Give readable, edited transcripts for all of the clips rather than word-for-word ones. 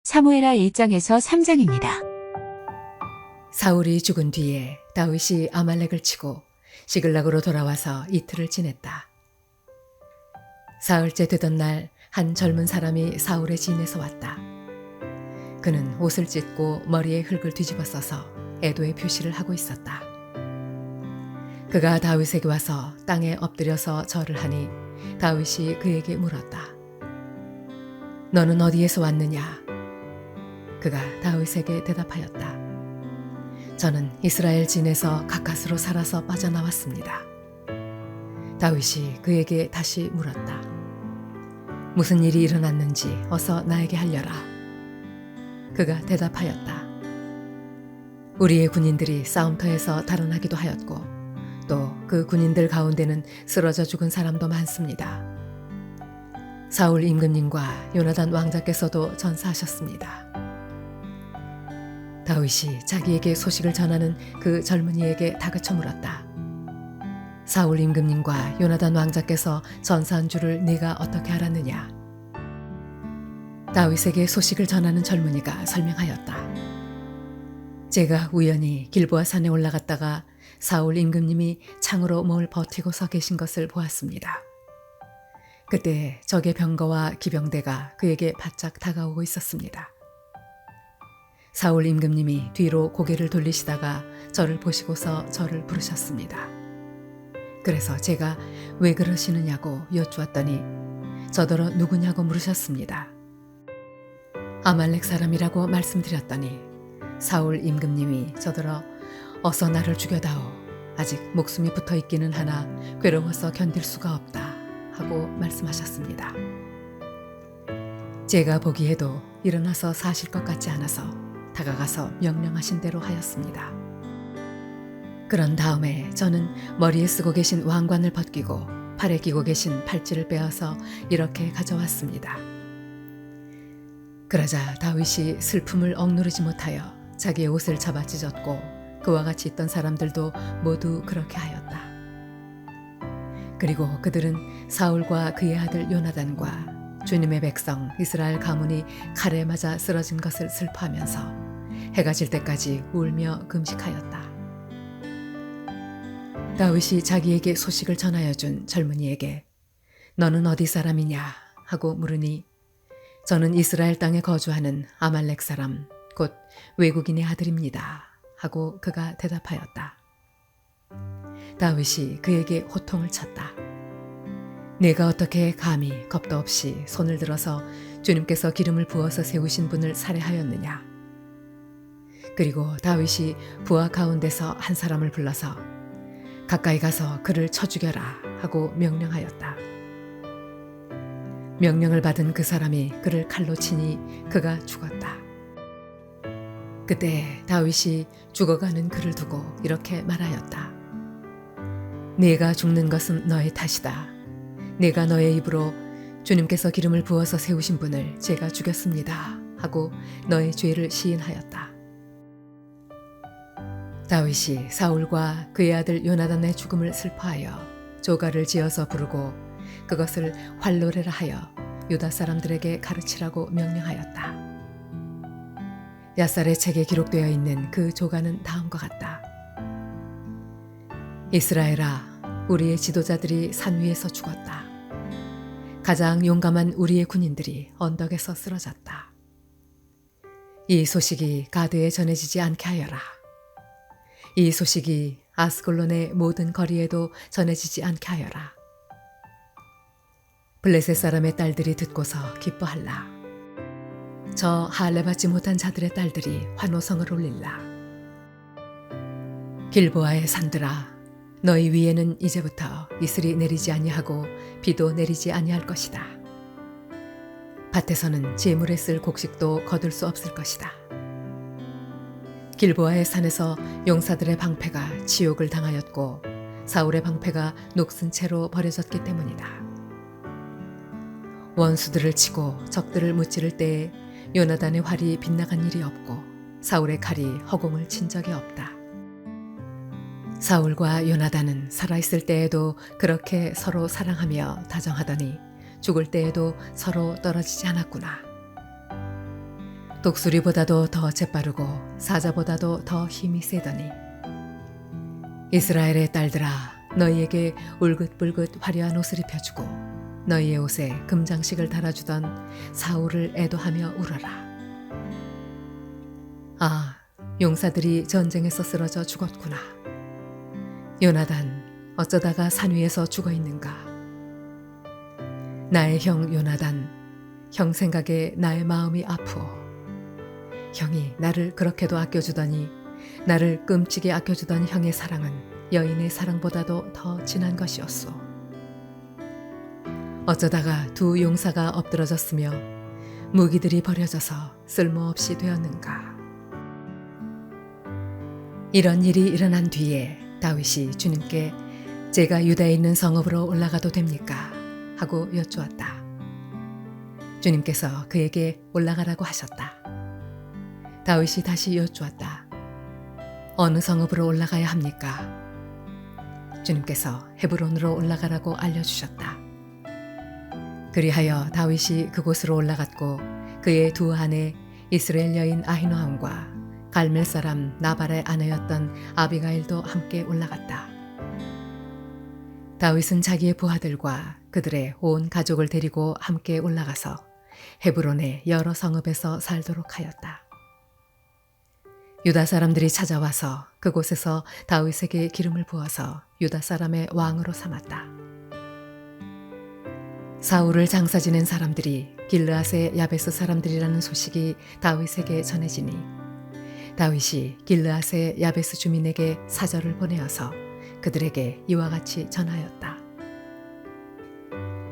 사무엘하 1장에서 3장입니다. 사울이 죽은 뒤에 다윗이 아말렉을 치고 시글락으로 돌아와서 이틀을 지냈다. 사흘째 되던 날 한 젊은 사람이 사울의 진에서 왔다. 그는 옷을 찢고 머리에 흙을 뒤집어 써서 애도의 표시를 하고 있었다. 그가 다윗에게 와서 땅에 엎드려서 절을 하니 다윗이 그에게 물었다. 너는 어디에서 왔느냐? 그가 다윗에게 대답하였다. 저는 이스라엘 진에서 가까스로 살아서 빠져나왔습니다. 다윗이 그에게 다시 물었다. 무슨 일이 일어났는지 어서 나에게 알려라. 그가 대답하였다. 우리의 군인들이 싸움터에서 달아나기도 하였고 또 그 군인들 가운데는 쓰러져 죽은 사람도 많습니다. 사울 임금님과 요나단 왕자께서도 전사하셨습니다. 다윗이 자기에게 소식을 전하는 그 젊은이에게 다그쳐 물었다. 사울 임금님과 요나단 왕자께서 전사한 줄을 네가 어떻게 알았느냐? 다윗에게 소식을 전하는 젊은이가 설명하였다. 제가 우연히 길보아 산에 올라갔다가 사울 임금님이 창으로 뭘 버티고 서 계신 것을 보았습니다. 그때 적의 병거와 기병대가 그에게 바짝 다가오고 있었습니다. 사울 임금님이 뒤로 고개를 돌리시다가 저를 보시고서 저를 부르셨습니다. 그래서 제가 왜 그러시느냐고 여쭈었더니 저더러 누구냐고 물으셨습니다. 아말렉 사람이라고 말씀드렸더니 사울 임금님이 저더러 어서 나를 죽여다오. 아직 목숨이 붙어 있기는 하나 괴로워서 견딜 수가 없다 하고 말씀하셨습니다. 제가 보기에도 일어나서 사실 것 같지 않아서 다가가서 명령하신 대로 하였습니다. 그런 다음에 저는 머리에 쓰고 계신 왕관을 벗기고 팔에 끼고 계신 팔찌를 빼어서 이렇게 가져왔습니다. 그러자 다윗이 슬픔을 억누르지 못하여 자기의 옷을 잡아 찢었고 그와 같이 있던 사람들도 모두 그렇게 하였다. 그리고 그들은 사울과 그의 아들 요나단과 주님의 백성 이스라엘 가문이 칼에 맞아 쓰러진 것을 슬퍼하면서 해가 질 때까지 울며 금식하였다. 다윗이 자기에게 소식을 전하여 준 젊은이에게 너는 어디 사람이냐 하고 물으니 저는 이스라엘 땅에 거주하는 아말렉 사람 곧 외국인의 아들입니다 하고 그가 대답하였다. 다윗이 그에게 호통을 쳤다. 내가 어떻게 감히 겁도 없이 손을 들어서 주님께서 기름을 부어서 세우신 분을 살해하였느냐. 그리고 다윗이 부하 가운데서 한 사람을 불러서 가까이 가서 그를 쳐 죽여라 하고 명령하였다. 명령을 받은 그 사람이 그를 칼로 치니 그가 죽었다. 그때 다윗이 죽어가는 그를 두고 이렇게 말하였다. 네가 죽는 것은 너의 탓이다. 내가 너의 입으로 주님께서 기름을 부어서 세우신 분을 제가 죽였습니다 하고 너의 죄를 시인하였다. 다윗이 사울과 그의 아들 요나단의 죽음을 슬퍼하여 조가를 지어서 부르고 그것을 활노래라 하여 유다 사람들에게 가르치라고 명령하였다. 야살의 책에 기록되어 있는 그 조가는 다음과 같다. 이스라엘아, 우리의 지도자들이 산 위에서 죽었다. 가장 용감한 우리의 군인들이 언덕에서 쓰러졌다. 이 소식이 가드에 전해지지 않게 하여라. 이 소식이 아스글론의 모든 거리에도 전해지지 않게 하여라. 블레셋 사람의 딸들이 듣고서 기뻐할라. 저 할례받지 못한 자들의 딸들이 환호성을 올릴라. 길보아의 산들아, 너희 위에는 이제부터 이슬이 내리지 아니하고 비도 내리지 아니할 것이다. 밭에서는 재물에 쓸 곡식도 거둘 수 없을 것이다. 길보아의 산에서 용사들의 방패가 치욕을 당하였고 사울의 방패가 녹슨 채로 버려졌기 때문이다. 원수들을 치고 적들을 무찌를 때에 요나단의 활이 빗나간 일이 없고 사울의 칼이 허공을 친 적이 없다. 사울과 요나단은 살아있을 때에도 그렇게 서로 사랑하며 다정하더니 죽을 때에도 서로 떨어지지 않았구나. 독수리보다도 더 재빠르고 사자보다도 더 힘이 세더니 이스라엘의 딸들아 너희에게 울긋불긋 화려한 옷을 입혀주고 너희의 옷에 금장식을 달아주던 사울을 애도하며 울어라. 아, 용사들이 전쟁에서 쓰러져 죽었구나. 요나단 어쩌다가 산 위에서 죽어 있는가. 나의 형 요나단, 형 생각에 나의 마음이 아프오. 형이 나를 그렇게도 아껴주더니 나를 끔찍이 아껴주던 형의 사랑은 여인의 사랑보다도 더 진한 것이었소. 어쩌다가 두 용사가 엎드러졌으며 무기들이 버려져서 쓸모없이 되었는가. 이런 일이 일어난 뒤에 다윗이 주님께 제가 유다에 있는 성읍으로 올라가도 됩니까? 하고 여쭈었다. 주님께서 그에게 올라가라고 하셨다. 다윗이 다시 여쭈었다. 어느 성읍으로 올라가야 합니까? 주님께서 헤브론으로 올라가라고 알려주셨다. 그리하여 다윗이 그곳으로 올라갔고 그의 두 아내 이스라엘 여인 아히노함과 갈멜 사람 나발의 아내였던 아비가일도 함께 올라갔다. 다윗은 자기의 부하들과 그들의 온 가족을 데리고 함께 올라가서 헤브론의 여러 성읍에서 살도록 하였다. 유다 사람들이 찾아와서 그곳에서 다윗에게 기름을 부어서 유다 사람의 왕으로 삼았다. 사울을 장사 지낸 사람들이 길르앗의 야베스 사람들이라는 소식이 다윗에게 전해지니 다윗이 길르앗의 야베스 주민에게 사절을 보내어서 그들에게 이와 같이 전하였다.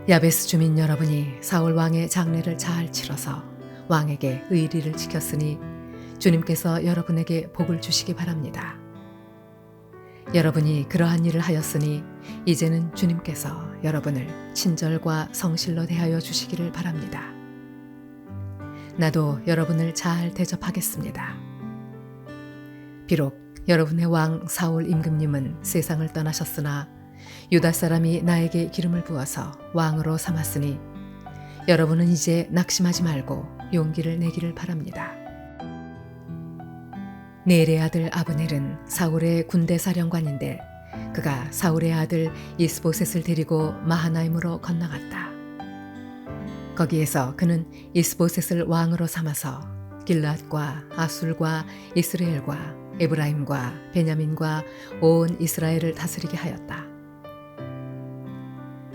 야베스 주민 여러분이 사울 왕의 장례를 잘 치러서 왕에게 의리를 지켰으니 주님께서 여러분에게 복을 주시기 바랍니다. 여러분이 그러한 일을 하였으니 이제는 주님께서 여러분을 친절과 성실로 대하여 주시기를 바랍니다. 나도 여러분을 잘 대접하겠습니다. 비록 여러분의 왕 사울 임금님은 세상을 떠나셨으나 유다 사람이 나에게 기름을 부어서 왕으로 삼았으니 여러분은 이제 낙심하지 말고 용기를 내기를 바랍니다. 넬의 아들 아브넬은 사울의 군대 사령관인데 그가 사울의 아들 이스보셋을 데리고 마하나임으로 건너갔다. 거기에서 그는 이스보셋을 왕으로 삼아서 길앗과 아술과 이스라엘과 에브라임과 베냐민과 온 이스라엘을 다스리게 하였다.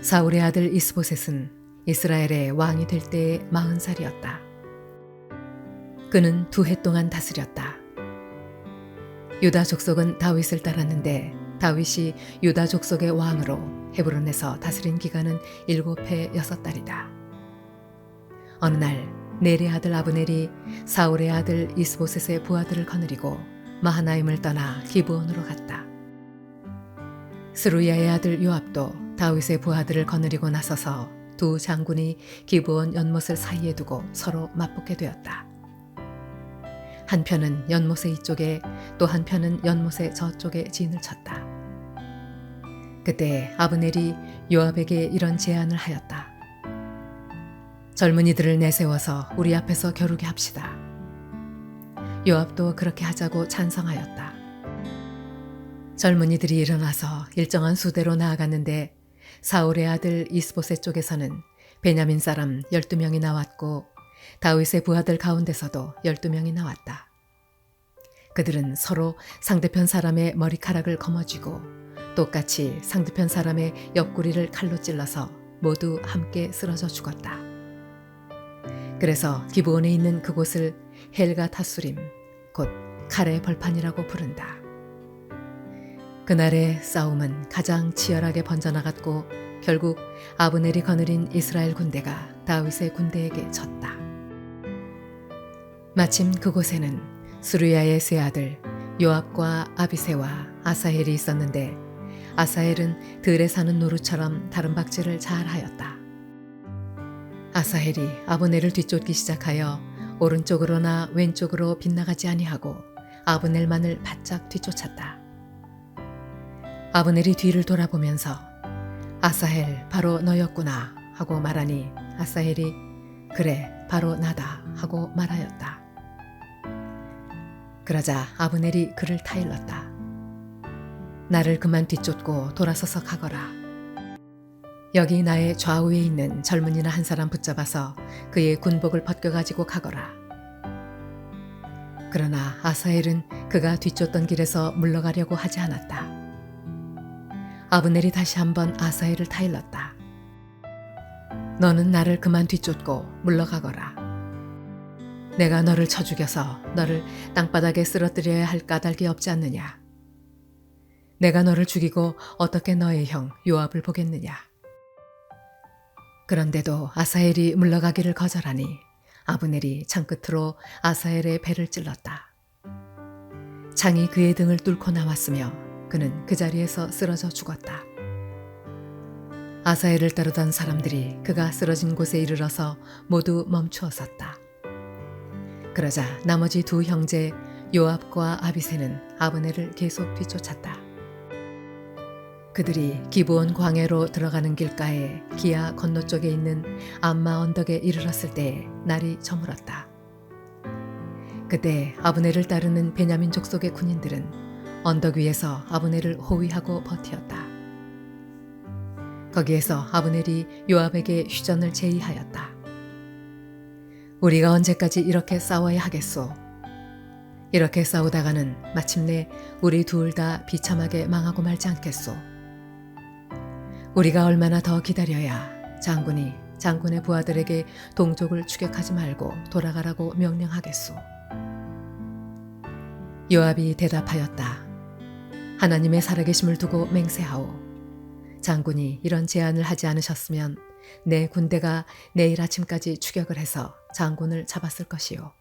사울의 아들 이스보셋은 이스라엘의 왕이 될 때에 40살이었다. 그는 2해 동안 다스렸다. 유다 족속은 다윗을 따랐는데 다윗이 유다 족속의 왕으로 헤브론에서 다스린 기간은 7해 6달이다. 어느 날 넬의 아들 아브넬이 사울의 아들 이스보셋의 부하들을 거느리고 마하나임을 떠나 기브온으로 갔다. 스루야의 아들 요압도 다윗의 부하들을 거느리고 나서서 두 장군이 기브온 연못을 사이에 두고 서로 맞붙게 되었다. 한편은 연못의 이쪽에 또 한편은 연못의 저쪽에 진을 쳤다. 그때 아브넬이 요압에게 이런 제안을 하였다. 젊은이들을 내세워서 우리 앞에서 겨루게 합시다. 요압도 그렇게 하자고 찬성하였다. 젊은이들이 일어나서 일정한 수대로 나아갔는데 사울의 아들 이스보셋 쪽에서는 베냐민 사람 12명이 나왔고 다윗의 부하들 가운데서도 12명이 나왔다. 그들은 서로 상대편 사람의 머리카락을 거머쥐고 똑같이 상대편 사람의 옆구리를 칼로 찔러서 모두 함께 쓰러져 죽었다. 그래서 기브온에 있는 그곳을 헬가 타수림, 곧 칼의 벌판이라고 부른다. 그날의 싸움은 가장 치열하게 번져나갔고 결국 아브넬이 거느린 이스라엘 군대가 다윗의 군대에게 졌다. 마침 그곳에는 스루야의 세 아들 요압과 아비새와 아사헬이 있었는데 아사헬은 들에 사는 노루처럼 다른 박질을 잘하였다. 아사헬이 아브넬을 뒤쫓기 시작하여 오른쪽으로나 왼쪽으로 빗나가지 아니하고 아브넬만을 바짝 뒤쫓았다. 아브넬이 뒤를 돌아보면서 아사헬 바로 너였구나 하고 말하니 아사헬이 그래 바로 나다 하고 말하였다. 그러자 아브넬이 그를 타일렀다. 나를 그만 뒤쫓고 돌아서서 가거라. 여기 나의 좌우에 있는 젊은이나 한 사람 붙잡아서 그의 군복을 벗겨가지고 가거라. 그러나 아사헬은 그가 뒤쫓던 길에서 물러가려고 하지 않았다. 아브넬이 다시 한번 아사헬을 타일렀다. 너는 나를 그만 뒤쫓고 물러가거라. 내가 너를 쳐 죽여서 너를 땅바닥에 쓰러뜨려야 할 까닭이 없지 않느냐. 내가 너를 죽이고 어떻게 너의 형 요압을 보겠느냐. 그런데도 아사헬이 물러가기를 거절하니 아브넬이 창끝으로 아사헬의 배를 찔렀다. 창이 그의 등을 뚫고 나왔으며 그는 그 자리에서 쓰러져 죽었다. 아사헬을 따르던 사람들이 그가 쓰러진 곳에 이르러서 모두 멈추어 섰다. 그러자 나머지 두 형제 요압과 아비새는 아브넬을 계속 뒤쫓았다. 그들이 기브온 광야로 들어가는 길가에 기아 건너쪽에 있는 암마 언덕에 이르렀을 때에 날이 저물었다. 그때 아브넬을 따르는 베냐민 족속의 군인들은 언덕 위에서 아브넬을 호위하고 버티었다. 거기에서 아브넬이 요압에게 휴전을 제의하였다. 우리가 언제까지 이렇게 싸워야 하겠소? 이렇게 싸우다가는 마침내 우리 둘 다 비참하게 망하고 말지 않겠소? 우리가 얼마나 더 기다려야 장군이 장군의 부하들에게 동족을 추격하지 말고 돌아가라고 명령하겠소? 요압이 대답하였다. 하나님의 살아계심을 두고 맹세하오. 장군이 이런 제안을 하지 않으셨으면 내 군대가 내일 아침까지 추격을 해서 장군을 잡았을 것이요.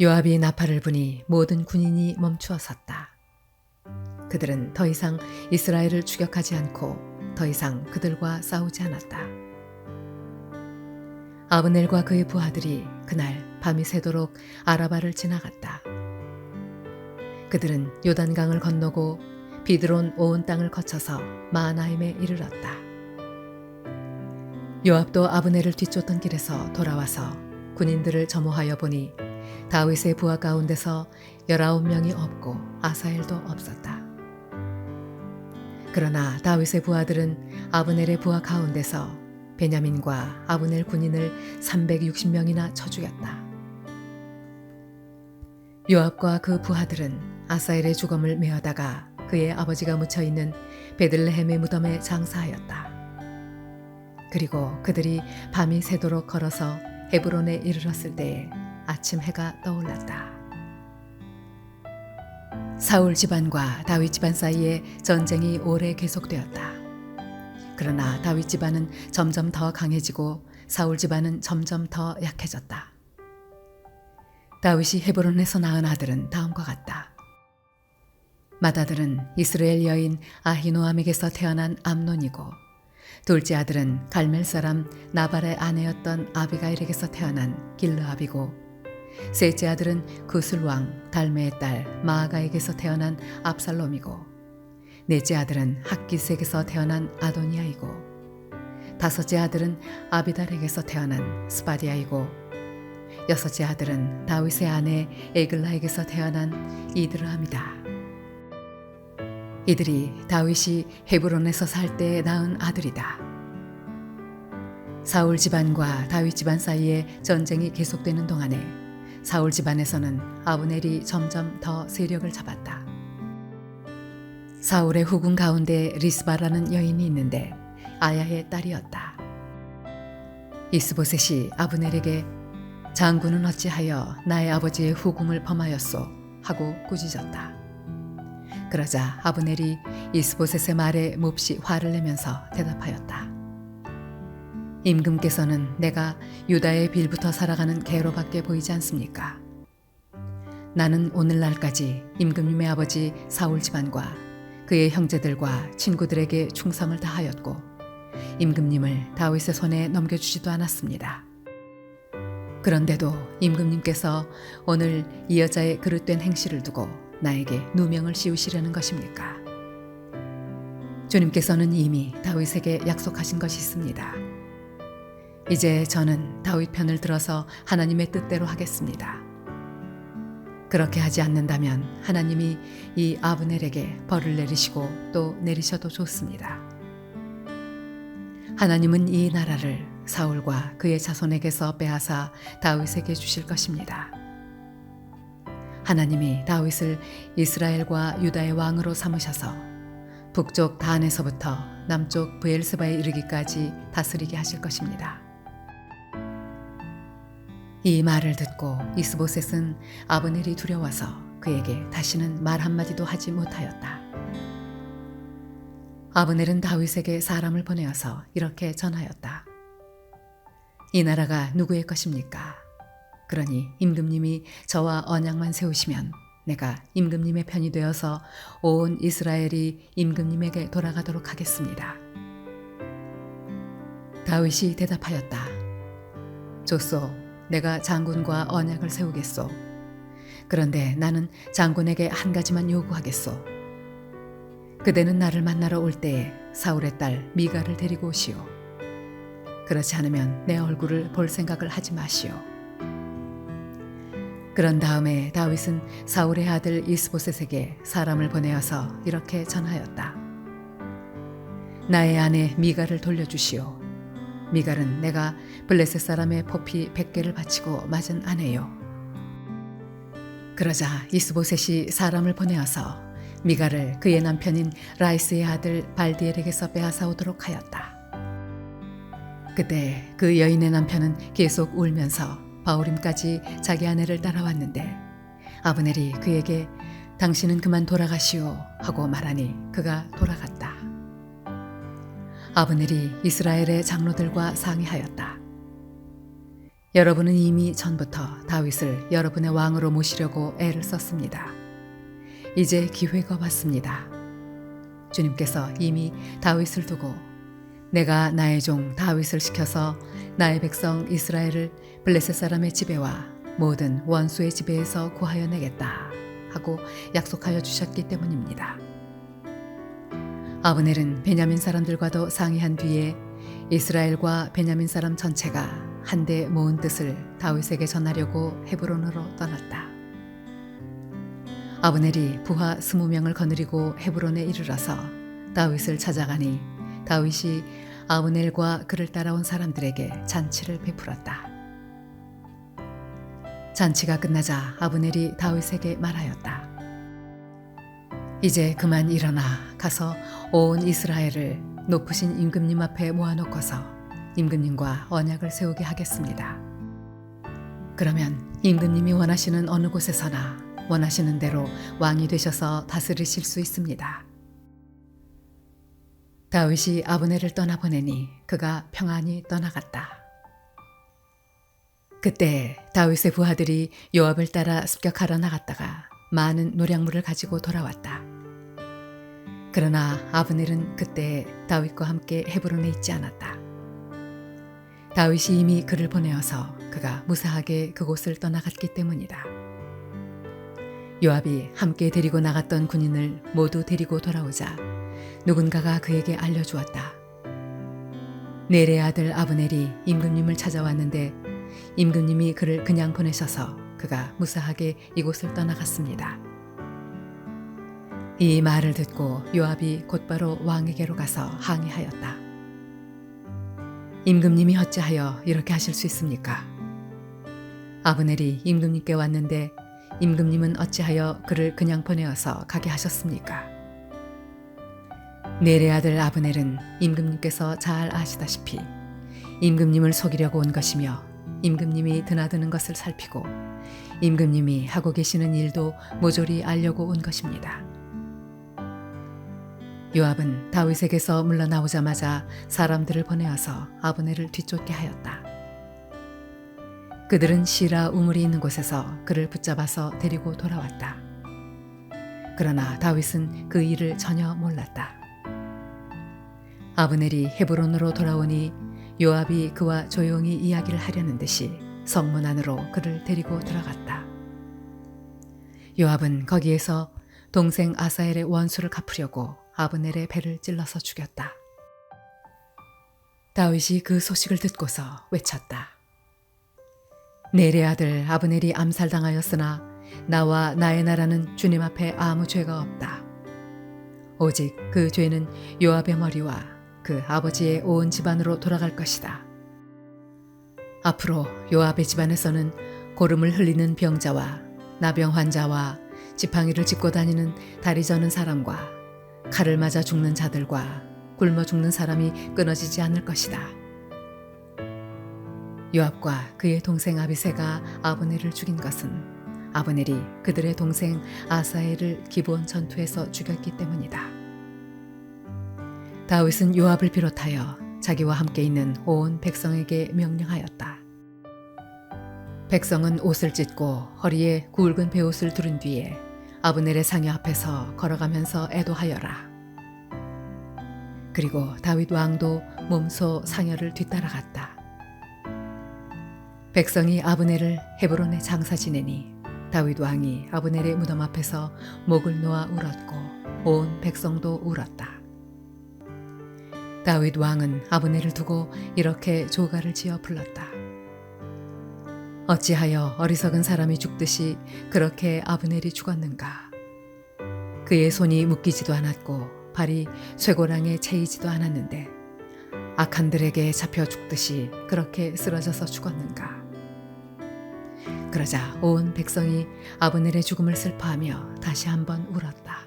요압이 나팔을 부니 모든 군인이 멈추어 섰다. 그들은 더 이상 이스라엘을 추격하지 않고 더 이상 그들과 싸우지 않았다. 아브넬과 그의 부하들이 그날 밤이 새도록 아라바를 지나갔다. 그들은 요단강을 건너고 비드론 온 땅을 거쳐서 마하나임에 이르렀다. 요압도 아브넬을 뒤쫓던 길에서 돌아와서 군인들을 점호하여 보니 다윗의 부하 가운데서 19명이 없고 아사헬도 없었다. 그러나 다윗의 부하들은 아브넬의 부하 가운데서 베냐민과 아브넬 군인을 360명이나 쳐 죽였다. 요압과 그 부하들은 아사헬의 주검을 메어다가 그의 아버지가 묻혀있는 베들레헴의 무덤에 장사하였다. 그리고 그들이 밤이 새도록 걸어서 헤브론에 이르렀을 때에 아침 해가 떠올랐다. 사울 집안과 다윗 집안 사이에 전쟁이 오래 계속되었다. 그러나 다윗 집안은 점점 더 강해지고 사울 집안은 점점 더 약해졌다. 다윗이 헤브론에서 낳은 아들은 다음과 같다. 맏아들은 이스라엘 여인 아히노암에게서 태어난 암논이고 둘째 아들은 갈멜 사람 나발의 아내였던 아비가일에게서 태어난 길르압이고 셋째 아들은 구슬 왕 달메의 딸 마아가에게서 태어난 압살롬이고 넷째 아들은 학기스에게서 태어난 아도니아이고 다섯째 아들은 아비달에게서 태어난 스바디아이고 여섯째 아들은 다윗의 아내 에글라에게서 태어난 이드르함이다. 이들이 다윗이 헤브론에서 살 때 낳은 아들이다. 사울 집안과 다윗 집안 사이에 전쟁이 계속되는 동안에 사울 집안에서는 아브넬이 점점 더 세력을 잡았다. 사울의 후궁 가운데 리스바라는 여인이 있는데 아야의 딸이었다. 이스보셋이 아브넬에게 장군은 어찌하여 나의 아버지의 후궁을 범하였소? 하고 꾸짖었다. 그러자 아브넬이 이스보셋의 말에 몹시 화를 내면서 대답하였다. 임금께서는 내가 유다의 빌부터 살아가는 개로밖에 보이지 않습니까? 나는 오늘날까지 임금님의 아버지 사울 집안과 그의 형제들과 친구들에게 충성을 다하였고 임금님을 다윗의 손에 넘겨주지도 않았습니다. 그런데도 임금님께서 오늘 이 여자의 그릇된 행실을 두고 나에게 누명을 씌우시려는 것입니까? 주님께서는 이미 다윗에게 약속하신 것이 있습니다. 이제 저는 다윗 편을 들어서 하나님의 뜻대로 하겠습니다. 그렇게 하지 않는다면 하나님이 이 아브넬에게 벌을 내리시고 또 내리셔도 좋습니다. 하나님은 이 나라를 사울과 그의 자손에게서 빼앗아 다윗에게 주실 것입니다. 하나님이 다윗을 이스라엘과 유다의 왕으로 삼으셔서 북쪽 단에서부터 남쪽 브엘스바에 이르기까지 다스리게 하실 것입니다. 이 말을 듣고 이스보셋은 아브넬이 두려워서 그에게 다시는 말 한마디도 하지 못하였다. 아브넬은 다윗에게 사람을 보내어서 이렇게 전하였다. 이 나라가 누구의 것입니까? 그러니 임금님이 저와 언약만 세우시면 내가 임금님의 편이 되어서 온 이스라엘이 임금님에게 돌아가도록 하겠습니다. 다윗이 대답하였다. 좋소, 내가 장군과 언약을 세우겠소. 그런데 나는 장군에게 한 가지만 요구하겠소. 그대는 나를 만나러 올 때에 사울의 딸 미가를 데리고 오시오. 그렇지 않으면 내 얼굴을 볼 생각을 하지 마시오. 그런 다음에 다윗은 사울의 아들 이스보셋에게 사람을 보내어서 이렇게 전하였다. 나의 아내 미가를 돌려주시오. 미갈은 내가 블레셋 사람의 포피 100개를 바치고 맞은 아내요. 그러자 이스보셋이 사람을 보내어서 미갈을 그의 남편인 라이스의 아들 발디엘에게서 빼앗아 오도록 하였다. 그때 그 여인의 남편은 계속 울면서 바울임까지 자기 아내를 따라왔는데 아브넬이 그에게 당신은 그만 돌아가시오 하고 말하니 그가 돌아갔다. 아브넬이 이스라엘의 장로들과 상의하였다. 여러분은 이미 전부터 다윗을 여러분의 왕으로 모시려고 애를 썼습니다. 이제 기회가 왔습니다. 주님께서 이미 다윗을 두고 내가 나의 종 다윗을 시켜서 나의 백성 이스라엘을 블레셋 사람의 지배와 모든 원수의 지배에서 구하여 내겠다 하고 약속하여 주셨기 때문입니다. 아브넬은 베냐민 사람들과도 상의한 뒤에 이스라엘과 베냐민 사람 전체가 한데 모은 뜻을 다윗에게 전하려고 헤브론으로 떠났다. 아브넬이 부하 20명을 거느리고 헤브론에 이르러서 다윗을 찾아가니 다윗이 아브넬과 그를 따라온 사람들에게 잔치를 베풀었다. 잔치가 끝나자 아브넬이 다윗에게 말하였다. 이제 그만 일어나 가서 온 이스라엘을 높으신 임금님 앞에 모아놓고서 임금님과 언약을 세우게 하겠습니다. 그러면 임금님이 원하시는 어느 곳에서나 원하시는 대로 왕이 되셔서 다스리실 수 있습니다. 다윗이 아브넬을 떠나보내니 그가 평안히 떠나갔다. 그때 다윗의 부하들이 요압을 따라 습격하러 나갔다가 많은 노량물을 가지고 돌아왔다. 그러나 아브넬은 그때 다윗과 함께 헤브론에 있지 않았다. 다윗이 이미 그를 보내어서 그가 무사하게 그곳을 떠나갔기 때문이다. 요압이 함께 데리고 나갔던 군인을 모두 데리고 돌아오자 누군가가 그에게 알려주었다. 넬의 아들 아브넬이 임금님을 찾아왔는데 임금님이 그를 그냥 보내셔서 그가 무사하게 이곳을 떠나갔습니다. 이 말을 듣고 요압이 곧바로 왕에게로 가서 항의하였다. 임금님이 어찌하여 이렇게 하실 수 있습니까? 아브넬이 임금님께 왔는데 임금님은 어찌하여 그를 그냥 보내어서 가게 하셨습니까? 넬의 아들 아브넬은 임금님께서 잘 아시다시피 임금님을 속이려고 온 것이며 임금님이 드나드는 것을 살피고 임금님이 하고 계시는 일도 모조리 알려고 온 것입니다. 요압은 다윗에게서 물러나오자마자 사람들을 보내어서 아브넬을 뒤쫓게 하였다. 그들은 시라 우물이 있는 곳에서 그를 붙잡아서 데리고 돌아왔다. 그러나 다윗은 그 일을 전혀 몰랐다. 아브넬이 헤브론으로 돌아오니 요압이 그와 조용히 이야기를 하려는 듯이 성문 안으로 그를 데리고 들어갔다. 요압은 거기에서 동생 아사엘의 원수를 갚으려고 아브넬의 배를 찔러서 죽였다. 다윗이 그 소식을 듣고서 외쳤다. 넬의 아들 아브넬이 암살당하였으나 나와 나의 나라는 주님 앞에 아무 죄가 없다. 오직 그 죄는 요압의 머리와 그 아버지의 온 집안으로 돌아갈 것이다. 앞으로 요압의 집안에서는 고름을 흘리는 병자와 나병 환자와 지팡이를 짚고 다니는 다리 저는 사람과 칼을 맞아 죽는 자들과 굶어 죽는 사람이 끊어지지 않을 것이다. 요압과 그의 동생 아비새가 아브넬을 죽인 것은 아브넬이 그들의 동생 아사엘을 기브온 전투에서 죽였기 때문이다. 다윗은 요압을 비롯하여 자기와 함께 있는 온 백성에게 명령하였다. 백성은 옷을 찢고 허리에 굵은 베옷을 두른 뒤에 아브넬의 상여 앞에서 걸어가면서 애도하여라. 그리고 다윗 왕도 몸소 상여를 뒤따라갔다. 백성이 아브넬을 헤브론에 장사 지내니 다윗 왕이 아브넬의 무덤 앞에서 목을 놓아 울었고 온 백성도 울었다. 다윗 왕은 아브넬을 두고 이렇게 조가를 지어 불렀다. 어찌하여 어리석은 사람이 죽듯이 그렇게 아브넬이 죽었는가? 그의 손이 묶이지도 않았고 발이 쇠고랑에 채이지도 않았는데 악한들에게 잡혀 죽듯이 그렇게 쓰러져서 죽었는가? 그러자 온 백성이 아브넬의 죽음을 슬퍼하며 다시 한번 울었다.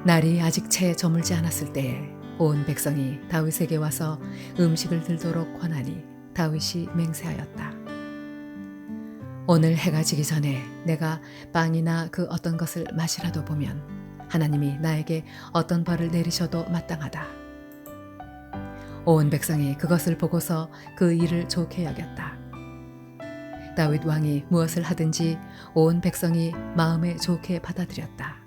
날이 아직 채 저물지 않았을 때에 온 백성이 다윗에게 와서 음식을 들도록 권하니 다윗이 맹세하였다. 오늘 해가 지기 전에 내가 빵이나 그 어떤 것을 마시라도 보면 하나님이 나에게 어떤 벌을 내리셔도 마땅하다. 온 백성이 그것을 보고서 그 일을 좋게 여겼다. 다윗 왕이 무엇을 하든지 온 백성이 마음에 좋게 받아들였다.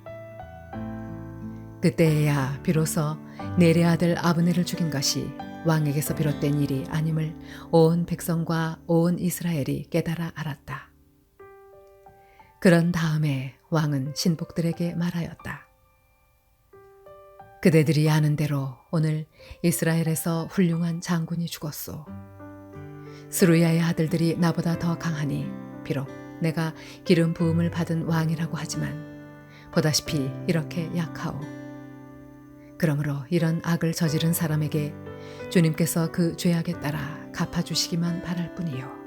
그때에야 비로소 넬의 아들 아브넬을 죽인 것이 왕에게서 비롯된 일이 아님을 온 백성과 온 이스라엘이 깨달아 알았다. 그런 다음에 왕은 신복들에게 말하였다. 그대들이 아는 대로 오늘 이스라엘에서 훌륭한 장군이 죽었소. 스루야의 아들들이 나보다 더 강하니 비록 내가 기름 부음을 받은 왕이라고 하지만 보다시피 이렇게 약하오. 그러므로 이런 악을 저지른 사람에게 주님께서 그 죄악에 따라 갚아주시기만 바랄 뿐이요.